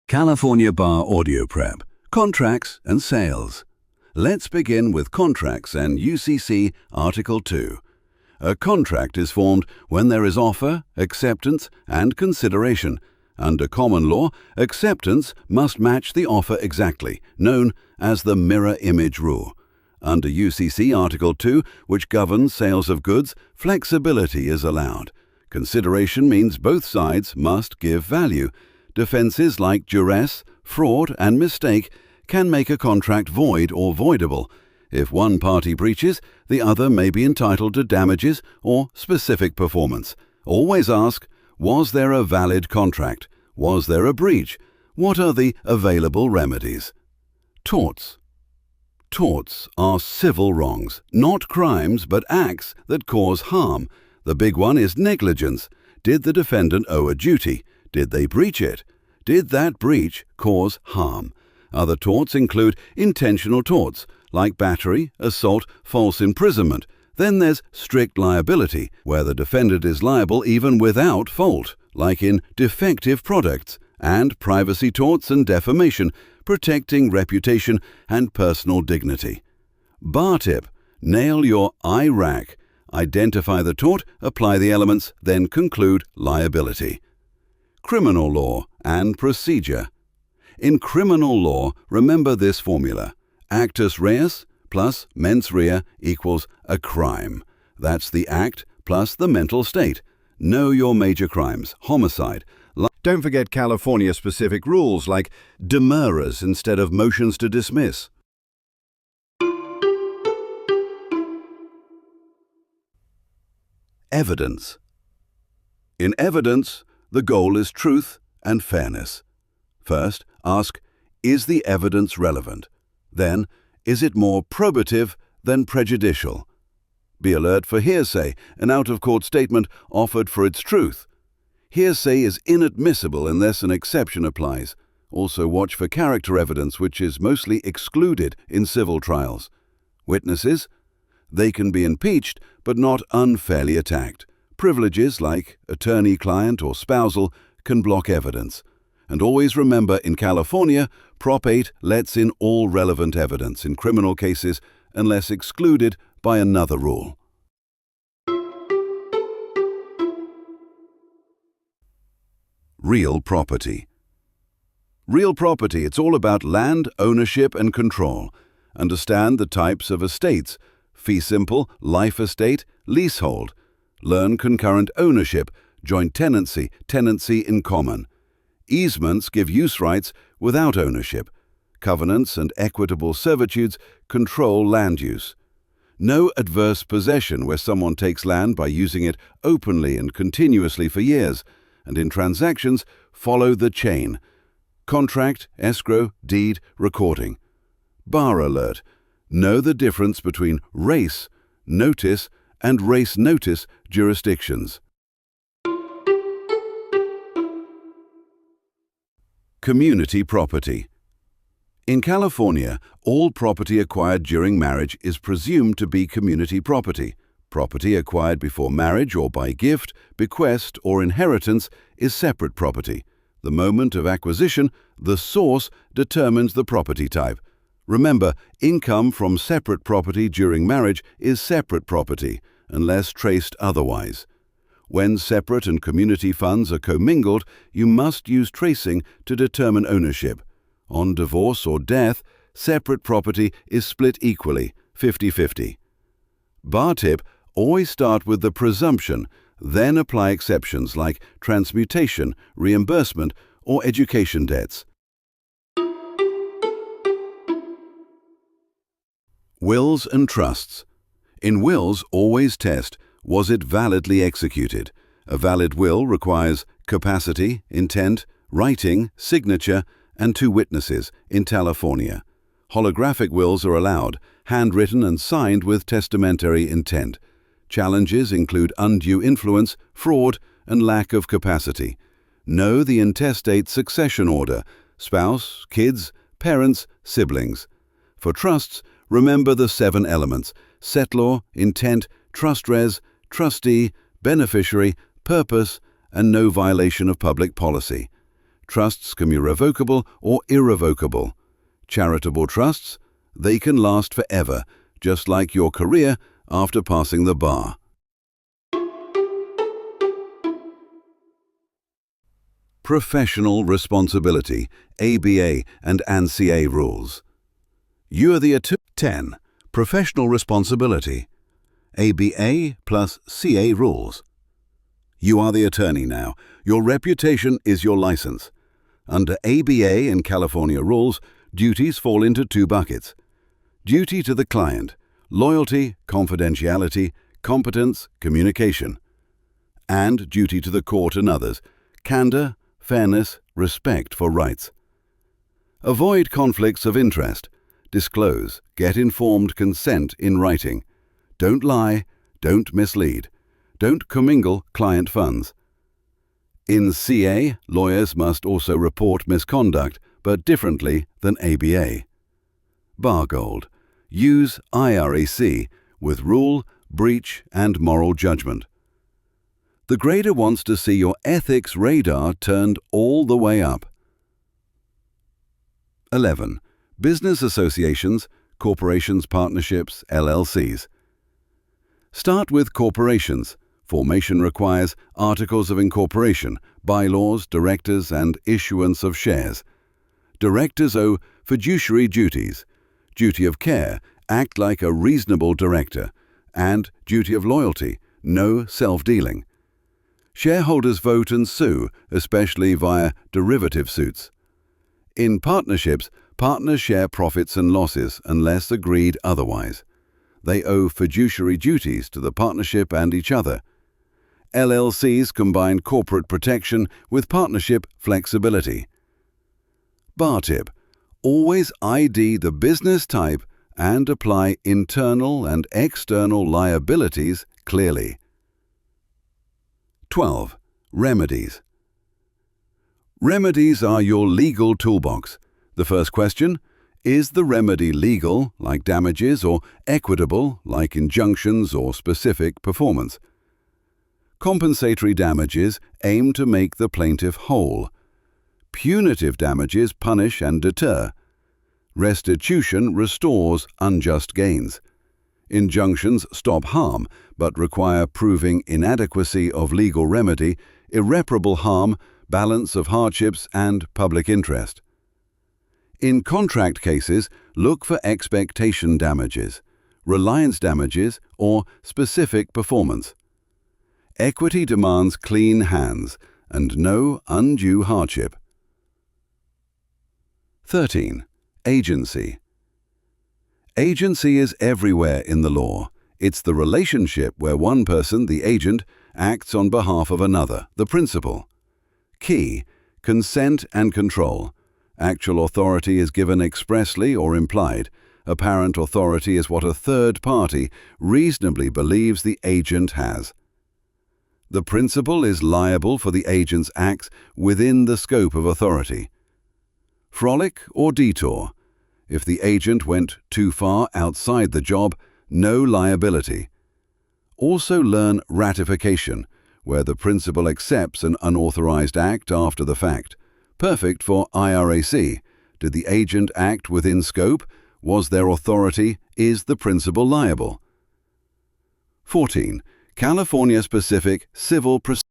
California Bar Audio Prep, Contracts and Sales. Let's begin with contracts and UCC Article 2. A contract is formed when there is offer, acceptance, and consideration. Under common law, acceptance must match the offer exactly, known as the mirror image rule. Under UCC Article 2, which governs sales of goods, flexibility is allowed. Consideration means both sides must give value. Defenses like duress, fraud, and mistake can make a contract void or voidable. If one party breaches, the other may be entitled to damages or specific performance. Always ask, was there a valid contract? Was there a breach? What are the available remedies? Torts. Torts are civil wrongs, not crimes but acts that cause harm. The big one is negligence. Did the defendant owe a duty? Did they breach it? Did that breach cause harm? Other torts include intentional torts, like battery, assault, false imprisonment. Then there's strict liability, where the defendant is liable even without fault, like in defective products, and privacy torts and defamation, protecting reputation and personal dignity. Bar tip: nail your IRAC. Identify the tort, apply the elements, then conclude liability. Criminal law and procedure. In criminal law, remember this formula: actus reus plus mens rea equals a crime. That's the act plus the mental state. Know your major crimes: homicide. Don't forget California-specific rules like demurrers instead of motions to dismiss. Evidence. In evidence, the goal is truth and fairness. First, ask, is the evidence relevant? Then, is it more probative than prejudicial? Be alert for hearsay, an out-of-court statement offered for its truth. Hearsay is inadmissible unless an exception applies. Also watch for character evidence, which is mostly excluded in civil trials. Witnesses. They can be impeached, but not unfairly attacked. Privileges like attorney-client or spousal can block evidence. And always remember, in California, Prop 8 lets in all relevant evidence in criminal cases unless excluded by another rule. Real property. Real property, it's all about land, ownership, and control. Understand the types of estates: fee simple, life estate, leasehold. Learn concurrent ownership, joint tenancy, tenancy in common. Easements give use rights without ownership. Covenants and equitable servitudes control land use. No adverse possession, where someone takes land by using it openly and continuously for years. And in transactions, follow the chain: contract, escrow, deed, recording. Bar alert: know the difference between race, notice, and race notice jurisdictions. Community property. In California, all property acquired during marriage is presumed to be community property. Property acquired before marriage or by gift, bequest, or inheritance is separate property. The moment of acquisition, the source, determines the property type. Remember, income from separate property during marriage is separate property, unless traced otherwise. When separate and community funds are commingled, you must use tracing to determine ownership. On divorce or death, separate property is split equally, 50-50. Bar tip: always start with the presumption, then apply exceptions like transmutation, reimbursement, or education debts. Wills and trusts. In wills, always test, was it validly executed? A valid will requires capacity, intent, writing, signature, and 2 witnesses in California. Holographic wills are allowed, handwritten and signed with testamentary intent. Challenges include undue influence, fraud, and lack of capacity. Know the intestate succession order: spouse, kids, parents, siblings. For trusts, remember the 7 elements: settlor, intent, trust res, trustee, beneficiary, purpose, and no violation of public policy. Trusts can be revocable or irrevocable. Charitable trusts, they can last forever, just like your career after passing the bar. Professional responsibility, ABA and ANCA rules. You are the attorney. 10. Professional responsibility, ABA plus CA rules. You are the attorney now. Your reputation is your license. Under ABA and California rules, duties fall into 2 buckets. Duty to the client, loyalty, confidentiality, competence, communication. And duty to the court and others, candor, fairness, respect for rights. Avoid conflicts of interest. Disclose, get informed consent in writing. Don't lie, don't mislead. Don't commingle client funds. In CA, lawyers must also report misconduct, but differently than ABA. Bar Gold. Use IRAC with rule, breach, and moral judgment. The grader wants to see your ethics radar turned all the way up. 11. Business associations, corporations, partnerships, LLCs. Start with corporations. Formation requires articles of incorporation, bylaws, directors, and issuance of shares. Directors owe fiduciary duties, duty of care, act like a reasonable director, and duty of loyalty, no self-dealing. Shareholders vote and sue, especially via derivative suits. In partnerships, partners share profits and losses unless agreed otherwise. They owe fiduciary duties to the partnership and each other. LLCs combine corporate protection with partnership flexibility. Bar tip: always ID the business type and apply internal and external liabilities clearly. 12. Remedies. Remedies are your legal toolbox. The first question: is the remedy legal, like damages, or equitable, like injunctions or specific performance? Compensatory damages aim to make the plaintiff whole. Punitive damages punish and deter. Restitution restores unjust gains. Injunctions stop harm, but require proving inadequacy of legal remedy, irreparable harm, balance of hardships, and public interest. In contract cases, look for expectation damages, reliance damages, or specific performance. Equity demands clean hands and no undue hardship. 13. Agency. Agency is everywhere in the law. It's the relationship where one person, the agent, acts on behalf of another, the principal. Key: consent and control. Actual authority is given expressly or implied. Apparent authority is what a third party reasonably believes the agent has. The principal is liable for the agent's acts within the scope of authority. Frolic or detour. If the agent went too far outside the job, no liability. Also learn ratification, where the principal accepts an unauthorized act after the fact. Perfect for IRAC. Did the agent act within scope? Was there authority? Is the principal liable? 14. California-specific civil procedure.